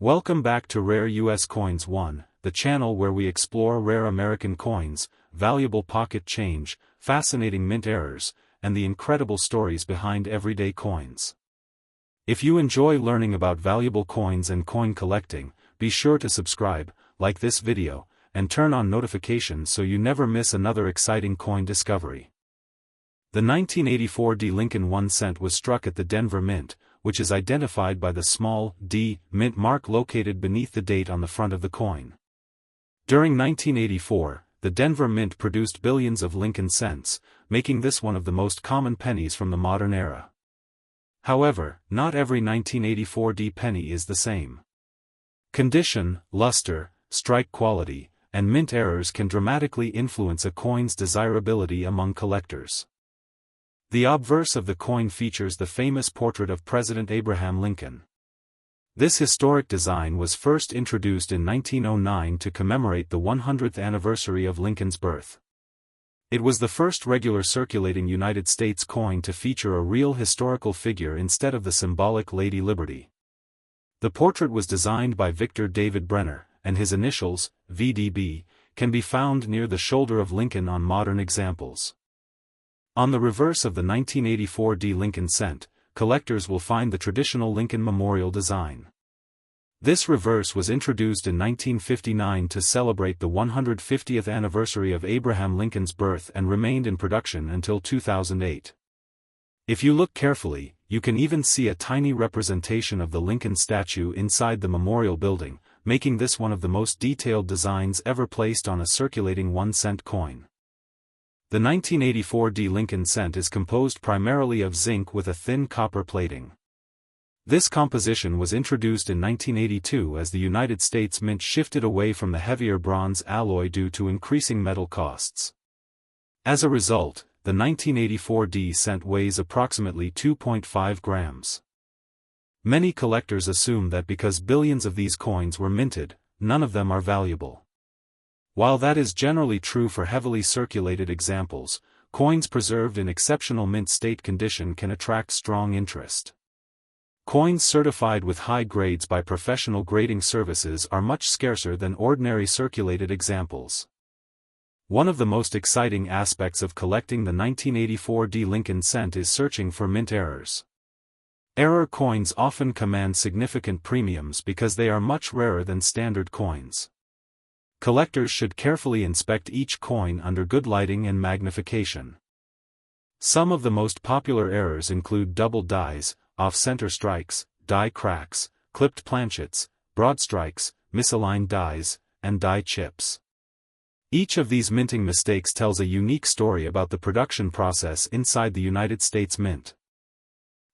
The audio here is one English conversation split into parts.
Welcome back to Rare US Coins 1, the channel where we explore rare American coins, valuable pocket change, fascinating mint errors, and the incredible stories behind everyday coins. If you enjoy learning about valuable coins and coin collecting, be sure to subscribe, like this video, and turn on notifications so you never miss another exciting coin discovery. The 1984 D Lincoln 1 cent was struck at the Denver Mint, which is identified by the small D mint mark located beneath the date on the front of the coin. During 1984, the Denver Mint produced billions of Lincoln cents, making this one of the most common pennies from the modern era. However, not every 1984 D penny is the same. Condition, luster, strike quality, and mint errors can dramatically influence a coin's desirability among collectors. The obverse of the coin features the famous portrait of President Abraham Lincoln. This historic design was first introduced in 1909 to commemorate the 100th anniversary of Lincoln's birth. It was the first regular circulating United States coin to feature a real historical figure instead of the symbolic Lady Liberty. The portrait was designed by Victor David Brenner, and his initials, VDB, can be found near the shoulder of Lincoln on modern examples. On the reverse of the 1984 D Lincoln cent, collectors will find the traditional Lincoln memorial design. This reverse was introduced in 1959 to celebrate the 150th anniversary of Abraham Lincoln's birth and remained in production until 2008. If you look carefully, you can even see a tiny representation of the Lincoln statue inside the memorial building, making this one of the most detailed designs ever placed on a circulating 1-cent coin. The 1984 D Lincoln cent is composed primarily of zinc with a thin copper plating. This composition was introduced in 1982 as the United States Mint shifted away from the heavier bronze alloy due to increasing metal costs. As a result, the 1984 D cent weighs approximately 2.5 grams. Many collectors assume that because billions of these coins were minted, none of them are valuable. While that is generally true for heavily circulated examples, coins preserved in exceptional mint state condition can attract strong interest. Coins certified with high grades by professional grading services are much scarcer than ordinary circulated examples. One of the most exciting aspects of collecting the 1984 D Lincoln cent is searching for mint errors. Error coins often command significant premiums because they are much rarer than standard coins. Collectors should carefully inspect each coin under good lighting and magnification. Some of the most popular errors include double dies, off-center strikes, die cracks, clipped planchets, broad strikes, misaligned dies, and die chips. Each of these minting mistakes tells a unique story about the production process inside the United States Mint.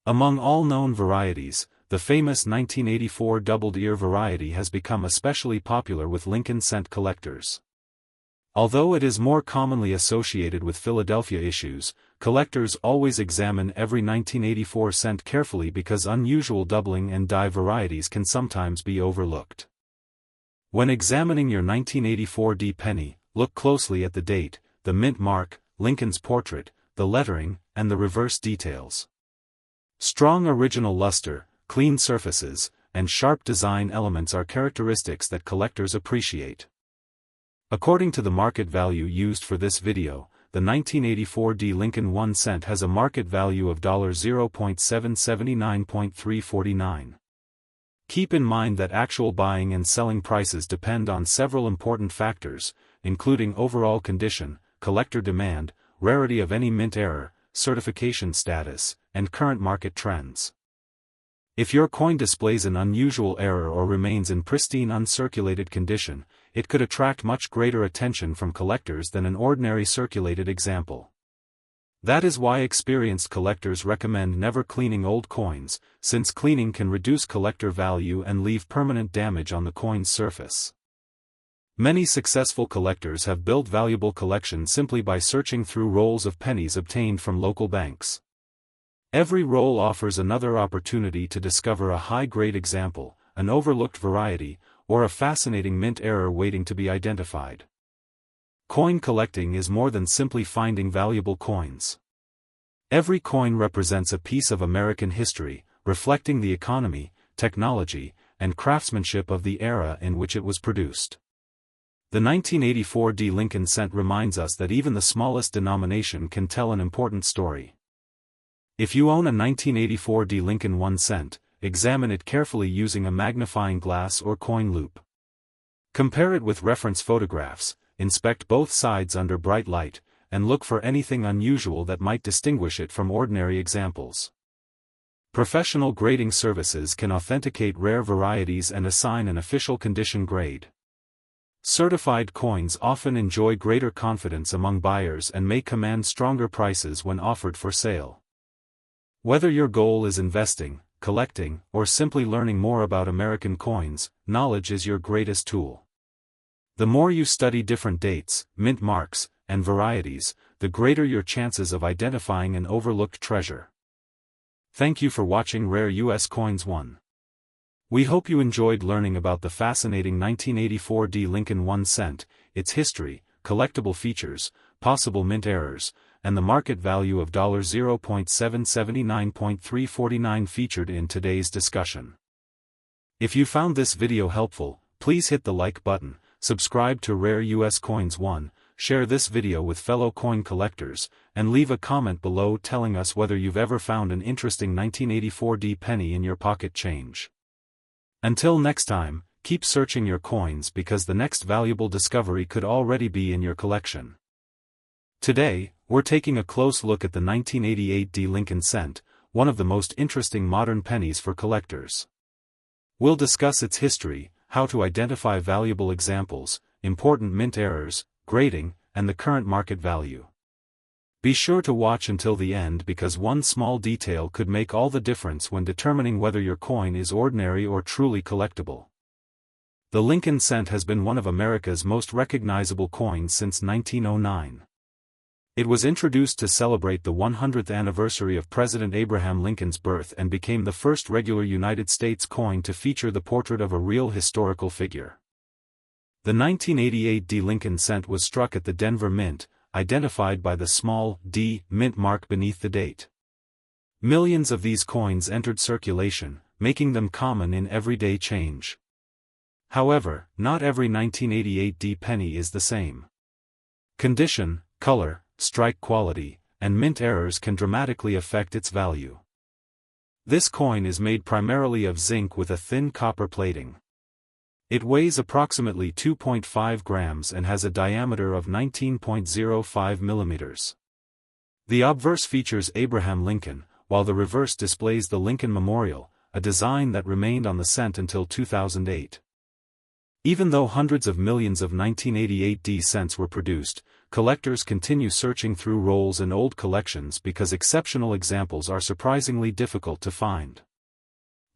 Among all known varieties, the famous 1984 doubled ear variety has become especially popular with Lincoln cent collectors. Although it is more commonly associated with Philadelphia issues, collectors always examine every 1984 cent carefully because unusual doubling and die varieties can sometimes be overlooked. When examining your 1984 D penny, look closely at the date, the mint mark, Lincoln's portrait, the lettering, and the reverse details. Strong original luster, clean surfaces, and sharp design elements are characteristics that collectors appreciate. According to the market value used for this video, the 1984 D Lincoln 1 cent has a market value of $0.779.349. Keep in mind that actual buying and selling prices depend on several important factors, including overall condition, collector demand, rarity of any mint error, certification status, and current market trends. If your coin displays an unusual error or remains in pristine uncirculated condition, it could attract much greater attention from collectors than an ordinary circulated example. That is why experienced collectors recommend never cleaning old coins, since cleaning can reduce collector value and leave permanent damage on the coin's surface. Many successful collectors have built valuable collections simply by searching through rolls of pennies obtained from local banks. Every roll offers another opportunity to discover a high-grade example, an overlooked variety, or a fascinating mint error waiting to be identified. Coin collecting is more than simply finding valuable coins. Every coin represents a piece of American history, reflecting the economy, technology, and craftsmanship of the era in which it was produced. The 1984 D Lincoln cent reminds us that even the smallest denomination can tell an important story. If you own a 1984 D Lincoln 1 cent, examine it carefully using a magnifying glass or coin loupe. Compare it with reference photographs, inspect both sides under bright light, and look for anything unusual that might distinguish it from ordinary examples. Professional grading services can authenticate rare varieties and assign an official condition grade. Certified coins often enjoy greater confidence among buyers and may command stronger prices when offered for sale. Whether your goal is investing, collecting, or simply learning more about American coins, knowledge is your greatest tool. The more you study different dates, mint marks, and varieties, the greater your chances of identifying an overlooked treasure. Thank you for watching Rare U.S. Coins 1. We hope you enjoyed learning about the fascinating 1984 D Lincoln 1 cent, its history, collectible features, possible mint errors, and the market value of $0.779.349 featured in today's discussion. If you found this video helpful, please hit the like button, subscribe to Rare U.S. Coins 1, share this video with fellow coin collectors, and leave a comment below telling us whether you've ever found an interesting 1984 D penny in your pocket change. Until next time, keep searching your coins because the next valuable discovery could already be in your collection. Today, we're taking a close look at the 1988 D Lincoln cent, one of the most interesting modern pennies for collectors. We'll discuss its history, how to identify valuable examples, important mint errors, grading, and the current market value. Be sure to watch until the end because one small detail could make all the difference when determining whether your coin is ordinary or truly collectible. The Lincoln cent has been one of America's most recognizable coins since 1909. It was introduced to celebrate the 100th anniversary of President Abraham Lincoln's birth and became the first regular United States coin to feature the portrait of a real historical figure. The 1988 D Lincoln cent was struck at the Denver Mint, identified by the small D mint mark beneath the date. Millions of these coins entered circulation, making them common in everyday change. However, not every 1988 D penny is the same. Condition, color, strike quality, and mint errors can dramatically affect its value. This coin is made primarily of zinc with a thin copper plating. It weighs approximately 2.5 grams and has a diameter of 19.05 millimeters. The obverse features Abraham Lincoln, while the reverse displays the Lincoln Memorial, a design that remained on the cent until 2008. Even though hundreds of millions of 1988 D cents were produced, collectors continue searching through rolls and old collections because exceptional examples are surprisingly difficult to find.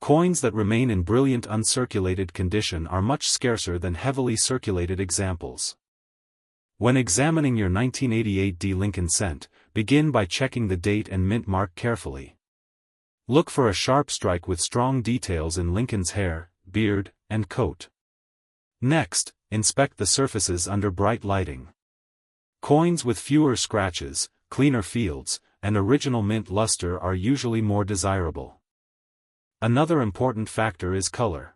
Coins that remain in brilliant uncirculated condition are much scarcer than heavily circulated examples. When examining your 1988 D Lincoln cent, begin by checking the date and mint mark carefully. Look for a sharp strike with strong details in Lincoln's hair, beard, and coat. Next, inspect the surfaces under bright lighting. Coins with fewer scratches, cleaner fields, and original mint luster are usually more desirable. Another important factor is color.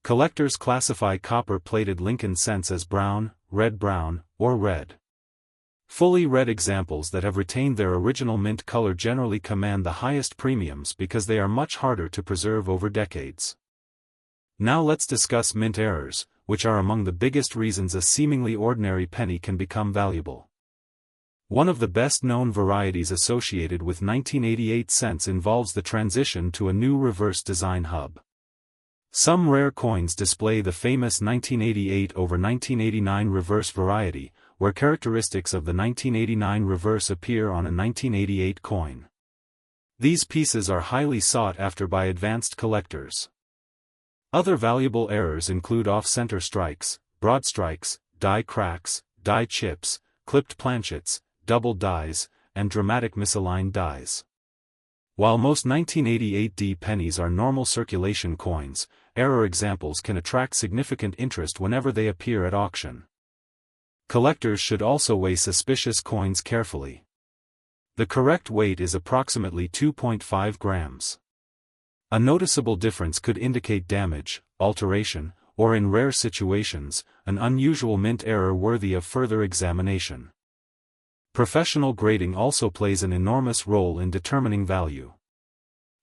Collectors classify copper-plated Lincoln cents as brown, red-brown, or red. Fully red examples that have retained their original mint color generally command the highest premiums because they are much harder to preserve over decades. Now let's discuss mint errors, which are among the biggest reasons a seemingly ordinary penny can become valuable. One of the best-known varieties associated with 1988 cents involves the transition to a new reverse design hub. Some rare coins display the famous 1988 over 1989 reverse variety, where characteristics of the 1989 reverse appear on a 1988 coin. These pieces are highly sought after by advanced collectors. Other valuable errors include off-center strikes, broad strikes, die cracks, die chips, clipped planchets, double dies, and dramatic misaligned dies. While most 1988 D pennies are normal circulation coins, error examples can attract significant interest whenever they appear at auction. Collectors should also weigh suspicious coins carefully. The correct weight is approximately 2.5 grams. A noticeable difference could indicate damage, alteration, or in rare situations, an unusual mint error worthy of further examination. Professional grading also plays an enormous role in determining value.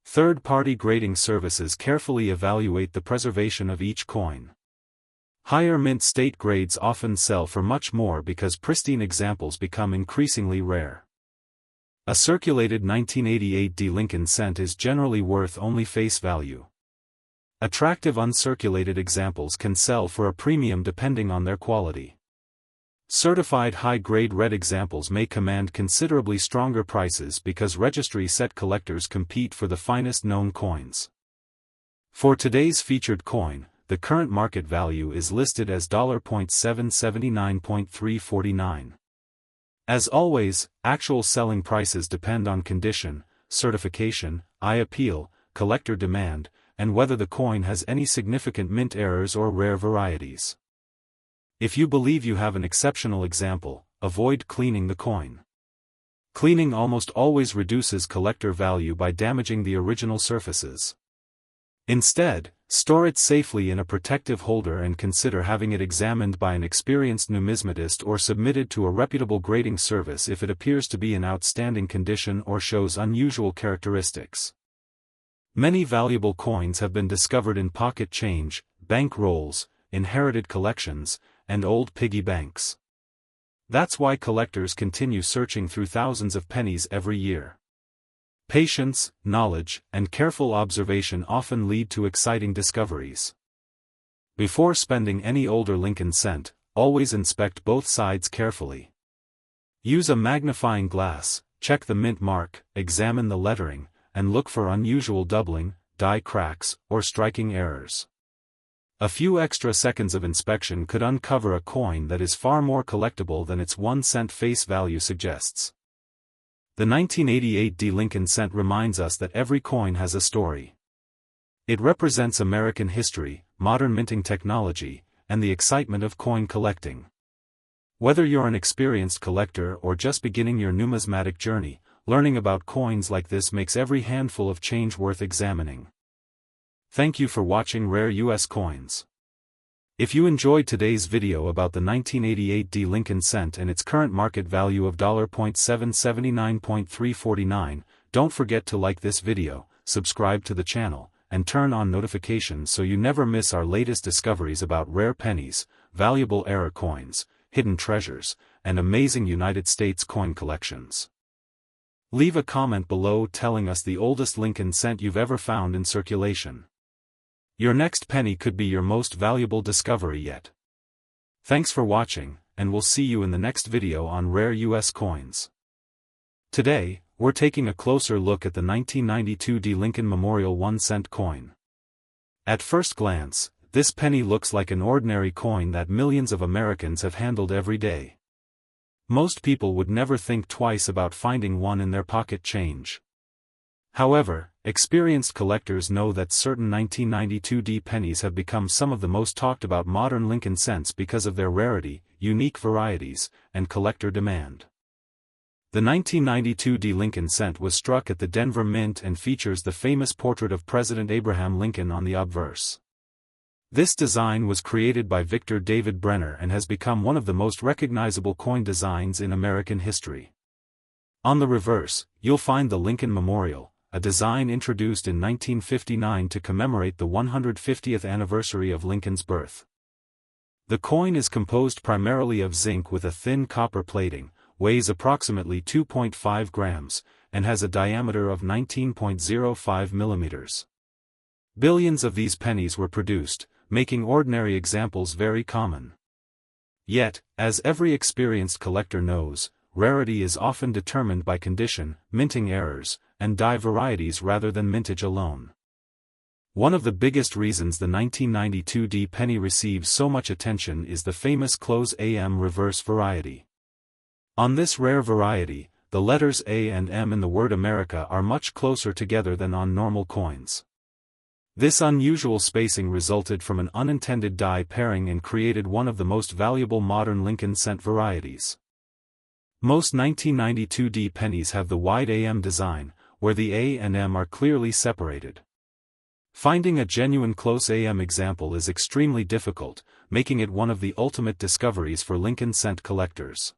Third-party grading services carefully evaluate the preservation of each coin. Higher mint state grades often sell for much more because pristine examples become increasingly rare. A circulated 1988 D Lincoln cent is generally worth only face value. Attractive uncirculated examples can sell for a premium depending on their quality. Certified high-grade red examples may command considerably stronger prices because registry-set collectors compete for the finest known coins. For today's featured coin, the current market value is listed as $779.349. As always, actual selling prices depend on condition, certification, appeal, collector demand, and whether the coin has any significant mint errors or rare varieties. If you believe you have an exceptional example, avoid cleaning the coin. Cleaning almost always reduces collector value by damaging the original surfaces. Instead, store it safely in a protective holder and consider having it examined by an experienced numismatist or submitted to a reputable grading service if it appears to be in outstanding condition or shows unusual characteristics. Many valuable coins have been discovered in pocket change, bank rolls, inherited collections, and old piggy banks. That's why collectors continue searching through thousands of pennies every year. Patience, knowledge, and careful observation often lead to exciting discoveries. Before spending any older Lincoln cent, always inspect both sides carefully. Use a magnifying glass, check the mint mark, examine the lettering, and look for unusual doubling, die cracks, or striking errors. A few extra seconds of inspection could uncover a coin that is far more collectible than its 1 cent face value suggests. The 1988 D Lincoln cent reminds us that every coin has a story. It represents American history, modern minting technology, and the excitement of coin collecting. Whether you're an experienced collector or just beginning your numismatic journey, learning about coins like this makes every handful of change worth examining. Thank you for watching Rare US Coins. If you enjoyed today's video about the 1988 D Lincoln cent and its current market value of $779.349, don't forget to like this video, subscribe to the channel, and turn on notifications so you never miss our latest discoveries about rare pennies, valuable error coins, hidden treasures, and amazing United States coin collections. Leave a comment below telling us the oldest Lincoln cent you've ever found in circulation. Your next penny could be your most valuable discovery yet. Thanks for watching, and we'll see you in the next video on Rare US Coins. Today, we're taking a closer look at the 1992 D Lincoln Memorial 1 cent coin. At first glance, this penny looks like an ordinary coin that millions of Americans have handled every day. Most people would never think twice about finding one in their pocket change. However, experienced collectors know that certain 1992 D pennies have become some of the most talked about modern Lincoln cents because of their rarity, unique varieties, and collector demand. The 1992 D Lincoln cent was struck at the Denver Mint and features the famous portrait of President Abraham Lincoln on the obverse. This design was created by Victor David Brenner and has become one of the most recognizable coin designs in American history. On the reverse, you'll find the Lincoln Memorial, a design introduced in 1959 to commemorate the 150th anniversary of Lincoln's birth. The coin is composed primarily of zinc with a thin copper plating, weighs approximately 2.5 grams, and has a diameter of 19.05 millimeters. Billions of these pennies were produced, making ordinary examples very common. Yet, as every experienced collector knows, rarity is often determined by condition, minting errors, and die varieties rather than mintage alone. One of the biggest reasons the 1992 D penny receives so much attention is the famous close AM reverse variety. On this rare variety, the letters A and M in the word America are much closer together than on normal coins. This unusual spacing resulted from an unintended die pairing and created one of the most valuable modern Lincoln cent varieties. Most 1992 D pennies have the wide AM design, where the A and M are clearly separated. Finding a genuine close AM example is extremely difficult, making it one of the ultimate discoveries for Lincoln cent collectors.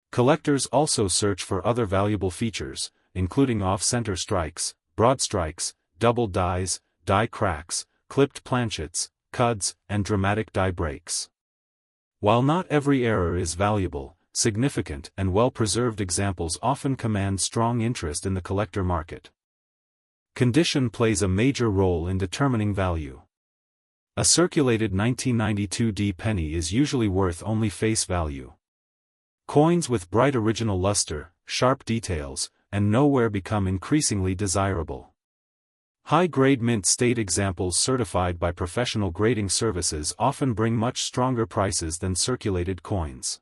Collectors also search for other valuable features, including off-center strikes, broad strikes, double dies, die cracks, clipped planchets, cuds, and dramatic die breaks. While not every error is valuable, significant and well-preserved examples often command strong interest in the collector market. Condition plays a major role in determining value. A circulated 1992 D penny is usually worth only face value. Coins with bright original luster, sharp details, and nowhere become increasingly desirable. High-grade mint state examples certified by professional grading services often bring much stronger prices than circulated coins.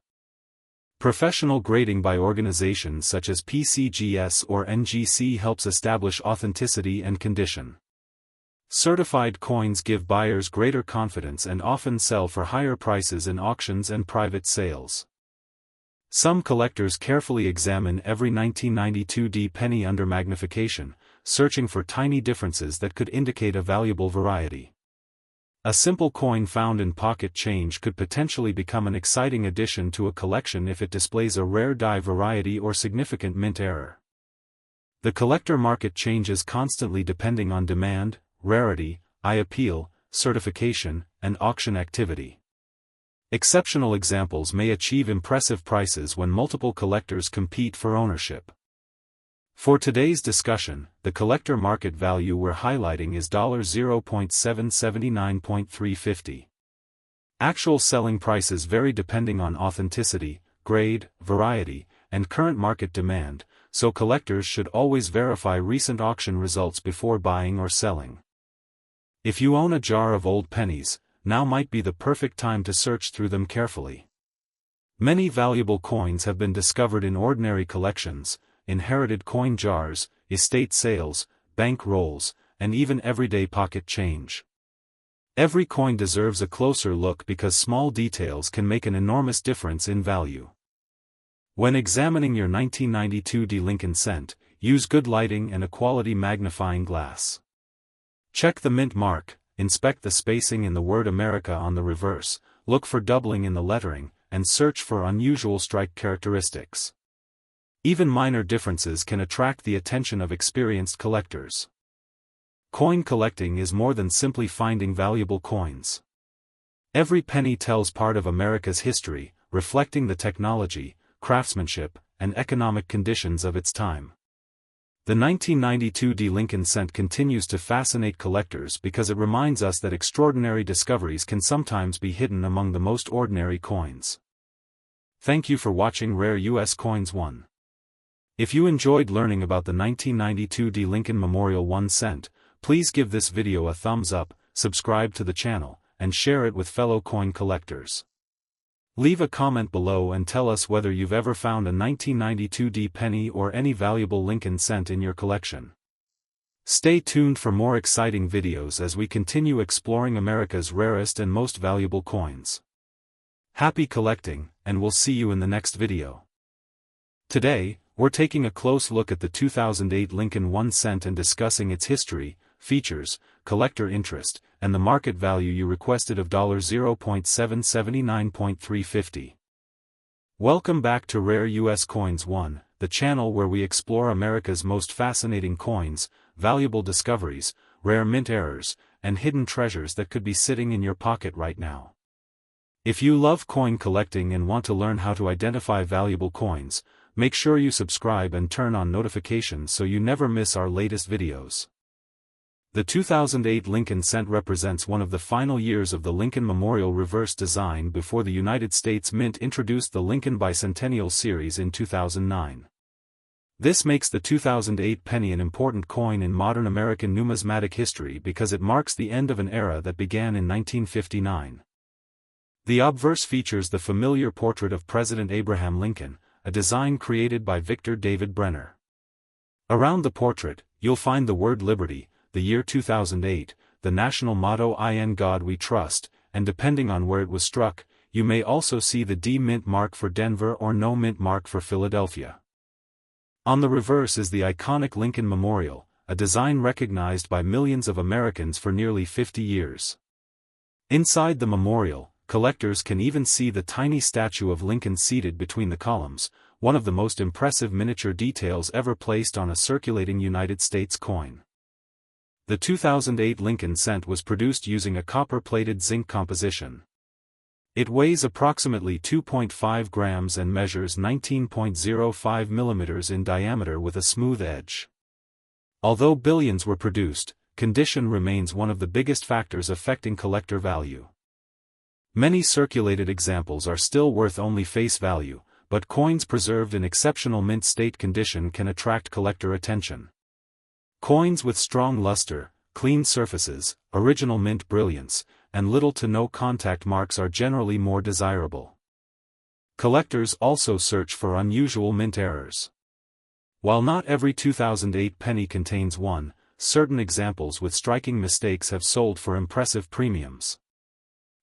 Professional grading by organizations such as PCGS or NGC helps establish authenticity and condition. Certified coins give buyers greater confidence and often sell for higher prices in auctions and private sales. Some collectors carefully examine every 1992 D penny under magnification, searching for tiny differences that could indicate a valuable variety. A simple coin found in pocket change could potentially become an exciting addition to a collection if it displays a rare die variety or significant mint error. The collector market changes constantly depending on demand, rarity, eye appeal, certification, and auction activity. Exceptional examples may achieve impressive prices when multiple collectors compete for ownership. For today's discussion, the collector market value we're highlighting is $0.779.350. Actual selling prices vary depending on authenticity, grade, variety, and current market demand, so collectors should always verify recent auction results before buying or selling. If you own a jar of old pennies, now might be the perfect time to search through them carefully. Many valuable coins have been discovered in ordinary collections, inherited coin jars, estate sales, bank rolls, and even everyday pocket change. Every coin deserves a closer look because small details can make an enormous difference in value. When examining your 1992 D Lincoln cent, use good lighting and a quality magnifying glass. Check the mint mark, inspect the spacing in the word America on the reverse, look for doubling in the lettering, and search for unusual strike characteristics. Even minor differences can attract the attention of experienced collectors. Coin collecting is more than simply finding valuable coins. Every penny tells part of America's history, reflecting the technology, craftsmanship, and economic conditions of its time. The 1992 D Lincoln cent continues to fascinate collectors because it reminds us that extraordinary discoveries can sometimes be hidden among the most ordinary coins. Thank you for watching Rare U.S. Coins 1. If you enjoyed learning about the 1992 D Lincoln Memorial 1 cent, please give this video a thumbs up, subscribe to the channel, and share it with fellow coin collectors. Leave a comment below and tell us whether you've ever found a 1992 D penny or any valuable Lincoln cent in your collection. Stay tuned for more exciting videos as we continue exploring America's rarest and most valuable coins. Happy collecting, and we'll see you in the next video. Today, we're taking a close look at the 2008 Lincoln 1 cent and discussing its history, features, collector interest, and the market value you requested of $0.779.350. Welcome back to Rare U.S. Coins 1, the channel where we explore America's most fascinating coins, valuable discoveries, rare mint errors, and hidden treasures that could be sitting in your pocket right now. If you love coin collecting and want to learn how to identify valuable coins, make sure you subscribe and turn on notifications so you never miss our latest videos. The 2008 Lincoln cent represents one of the final years of the Lincoln Memorial reverse design before the United States Mint introduced the Lincoln Bicentennial Series in 2009. This makes the 2008 penny an important coin in modern American numismatic history because it marks the end of an era that began in 1959. The obverse features the familiar portrait of President Abraham Lincoln, a design created by Victor David Brenner. Around the portrait, you'll find the word Liberty, the year 2008, the national motto "In God We Trust," and depending on where it was struck, you may also see the D mint mark for Denver or no mint mark for Philadelphia. On the reverse is the iconic Lincoln Memorial, a design recognized by millions of Americans for nearly 50 years. Inside the memorial, collectors can even see the tiny statue of Lincoln seated between the columns, one of the most impressive miniature details ever placed on a circulating United States coin. The 2008 Lincoln cent was produced using a copper-plated zinc composition. It weighs approximately 2.5 grams and measures 19.05 millimeters in diameter with a smooth edge. Although billions were produced, condition remains one of the biggest factors affecting collector value. Many circulated examples are still worth only face value, but coins preserved in exceptional mint state condition can attract collector attention. Coins with strong luster, clean surfaces, original mint brilliance, and little to no contact marks are generally more desirable. Collectors also search for unusual mint errors. While not every 2008 penny contains one, certain examples with striking mistakes have sold for impressive premiums.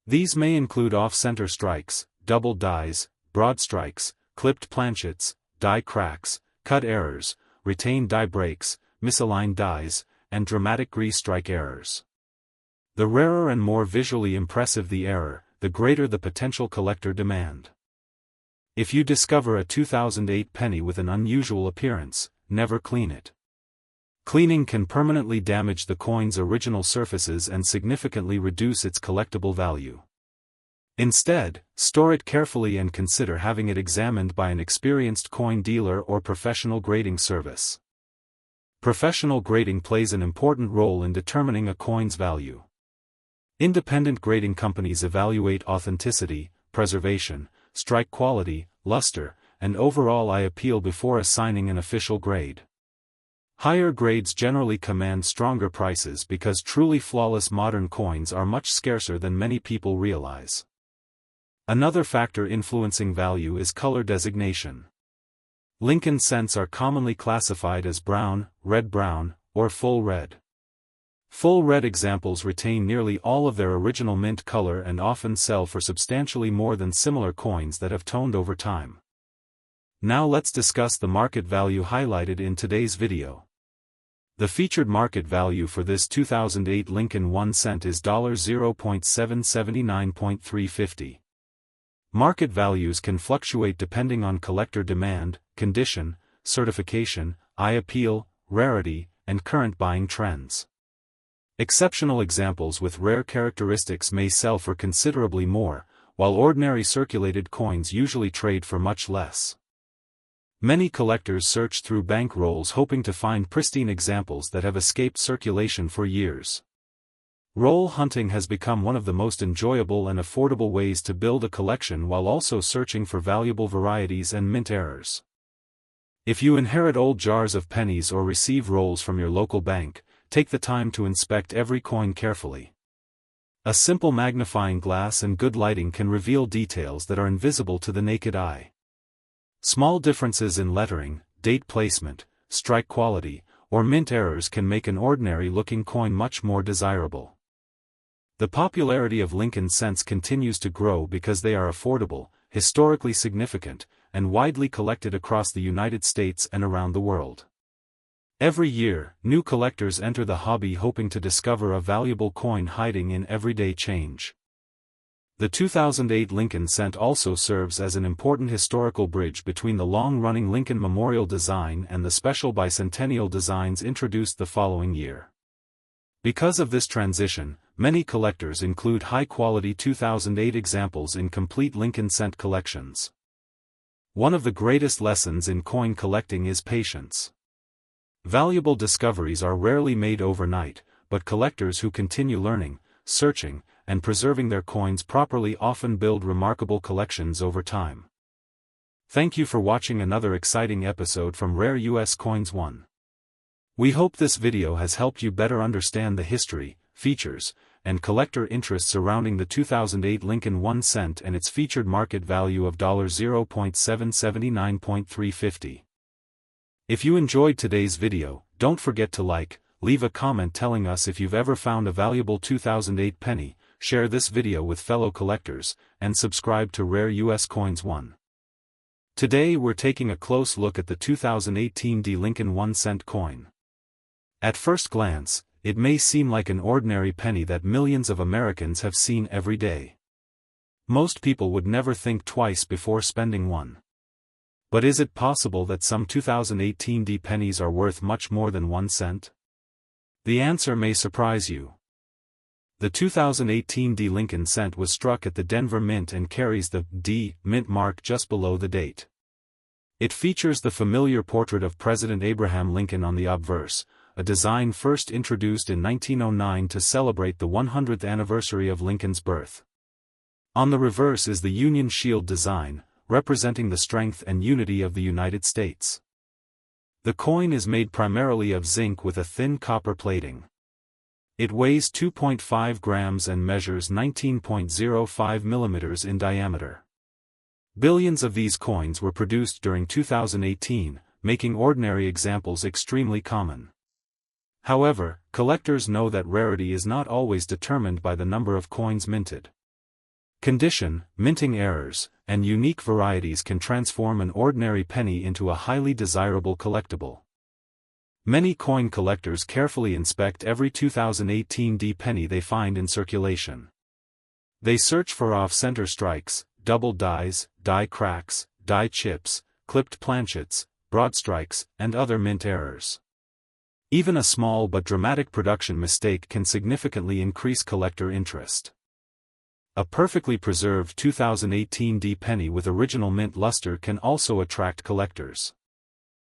These may include off-center strikes, double dies, broad strikes, clipped planchets, die cracks, cut errors, retained die breaks, misaligned dies, and dramatic grease strike errors. The rarer and more visually impressive the error, the greater the potential collector demand. If you discover a 2008 penny with an unusual appearance, never clean it. Cleaning can permanently damage the coin's original surfaces and significantly reduce its collectible value. Instead, store it carefully and consider having it examined by an experienced coin dealer or professional grading service. Professional grading plays an important role in determining a coin's value. Independent grading companies evaluate authenticity, preservation, strike quality, luster, and overall eye appeal before assigning an official grade. Higher grades generally command stronger prices because truly flawless modern coins are much scarcer than many people realize. Another factor influencing value is color designation. Lincoln cents are commonly classified as brown, red-brown, or full red. Full red examples retain nearly all of their original mint color and often sell for substantially more than similar coins that have toned over time. Now let's discuss the market value highlighted in today's video. The featured market value for this 2008 Lincoln 1 cent is $0.779.350. Market values can fluctuate depending on collector demand, condition, certification, eye appeal, rarity, and current buying trends. Exceptional examples with rare characteristics may sell for considerably more, while ordinary circulated coins usually trade for much less. Many collectors search through bank rolls hoping to find pristine examples that have escaped circulation for years. Roll hunting has become one of the most enjoyable and affordable ways to build a collection while also searching for valuable varieties and mint errors. If you inherit old jars of pennies or receive rolls from your local bank, take the time to inspect every coin carefully. A simple magnifying glass and good lighting can reveal details that are invisible to the naked eye. Small differences in lettering, date placement, strike quality, or mint errors can make an ordinary-looking coin much more desirable. The popularity of Lincoln cents continues to grow because they are affordable, historically significant, and widely collected across the United States and around the world. Every year, new collectors enter the hobby hoping to discover a valuable coin hiding in everyday change. The 2008 Lincoln cent also serves as an important historical bridge between the long-running Lincoln Memorial design and the special bicentennial designs introduced the following year. Because of this transition, many collectors include high-quality 2008 examples in complete Lincoln cent collections. One of the greatest lessons in coin collecting is patience. Valuable discoveries are rarely made overnight, but collectors who continue learning, searching, and preserving their coins properly often build remarkable collections over time. Thank you for watching another exciting episode from Rare US Coins 1. We hope this video has helped you better understand the history, features, and collector interest surrounding the 2008 Lincoln 1 cent and its featured market value of $0.779.350. If you enjoyed today's video, don't forget to like, leave a comment telling us if you've ever found a valuable 2008 penny, share this video with fellow collectors, and subscribe to Rare US Coins 1. Today we're taking a close look at the 2018 D Lincoln 1 cent coin. At first glance, it may seem like an ordinary penny that millions of Americans have seen every day. Most people would never think twice before spending one. But is it possible that some 2018 D pennies are worth much more than 1 cent? The answer may surprise you. The 2018 D Lincoln cent was struck at the Denver Mint and carries the D Mint mark just below the date. It features the familiar portrait of President Abraham Lincoln on the obverse, a design first introduced in 1909 to celebrate the 100th anniversary of Lincoln's birth. On the reverse is the Union Shield design, representing the strength and unity of the United States. The coin is made primarily of zinc with a thin copper plating. It weighs 2.5 grams and measures 19.05 millimeters in diameter. Billions of these coins were produced during 2018, making ordinary examples extremely common. However, collectors know that rarity is not always determined by the number of coins minted. Condition, minting errors, and unique varieties can transform an ordinary penny into a highly desirable collectible. Many coin collectors carefully inspect every 2018 D penny they find in circulation. They search for off-center strikes, double dies, die cracks, die chips, clipped planchets, broad strikes, and other mint errors. Even a small but dramatic production mistake can significantly increase collector interest. A perfectly preserved 2018 D penny with original mint luster can also attract collectors.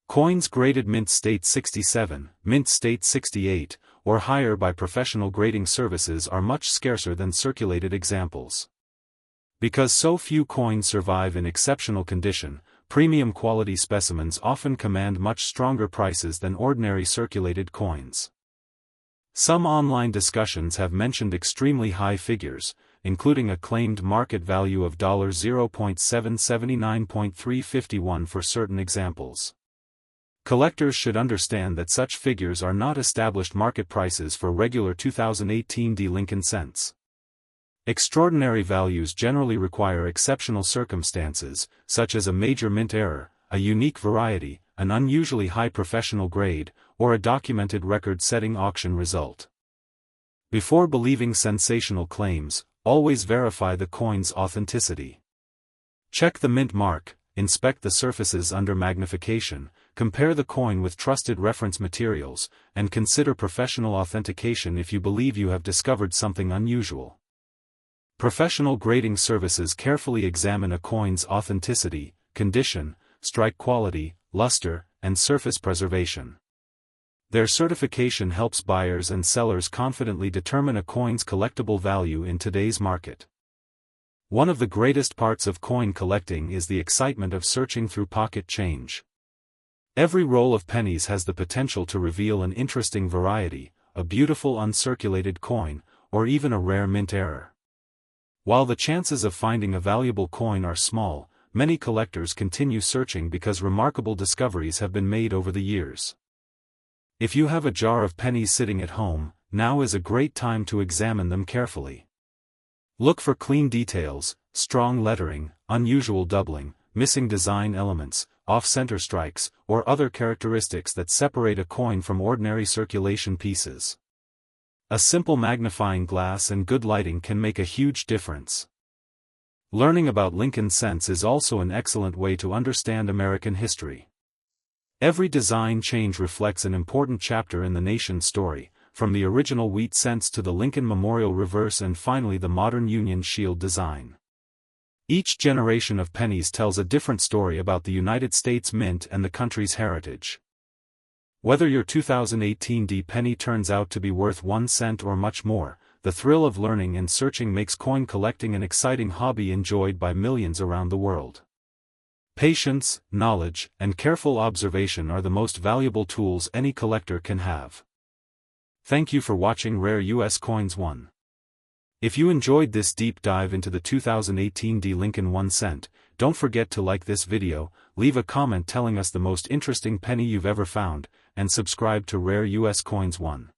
Coins graded mint state 67, mint state 68, or higher by professional grading services are much scarcer than circulated examples. Because so few coins survive in exceptional condition, premium quality specimens often command much stronger prices than ordinary circulated coins. Some online discussions have mentioned extremely high figures, including a claimed market value of $0.779.351 for certain examples. Collectors should understand that such figures are not established market prices for regular 2018 D Lincoln cents. Extraordinary values generally require exceptional circumstances, such as a major mint error, a unique variety, an unusually high professional grade, or a documented record-setting auction result. Before believing sensational claims, always verify the coin's authenticity. Check the mint mark, inspect the surfaces under magnification, compare the coin with trusted reference materials, and consider professional authentication if you believe you have discovered something unusual. Professional grading services carefully examine a coin's authenticity, condition, strike quality, luster, and surface preservation. Their certification helps buyers and sellers confidently determine a coin's collectible value in today's market. One of the greatest parts of coin collecting is the excitement of searching through pocket change. Every roll of pennies has the potential to reveal an interesting variety, a beautiful uncirculated coin, or even a rare mint error. While the chances of finding a valuable coin are small, many collectors continue searching because remarkable discoveries have been made over the years. If you have a jar of pennies sitting at home, now is a great time to examine them carefully. Look for clean details, strong lettering, unusual doubling, missing design elements, off-center strikes, or other characteristics that separate a coin from ordinary circulation pieces. A simple magnifying glass and good lighting can make a huge difference. Learning about Lincoln cents is also an excellent way to understand American history. Every design change reflects an important chapter in the nation's story, from the original wheat cents to the Lincoln Memorial reverse and finally the modern Union Shield design. Each generation of pennies tells a different story about the United States Mint and the country's heritage. Whether your 2018 D penny turns out to be worth 1 cent or much more, the thrill of learning and searching makes coin collecting an exciting hobby enjoyed by millions around the world. Patience, knowledge, and careful observation are the most valuable tools any collector can have. Thank you for watching Rare US Coins 1. If you enjoyed this deep dive into the 2018 D Lincoln 1 cent, don't forget to like this video, leave a comment telling us the most interesting penny you've ever found, and subscribe to Rare US Coins 1.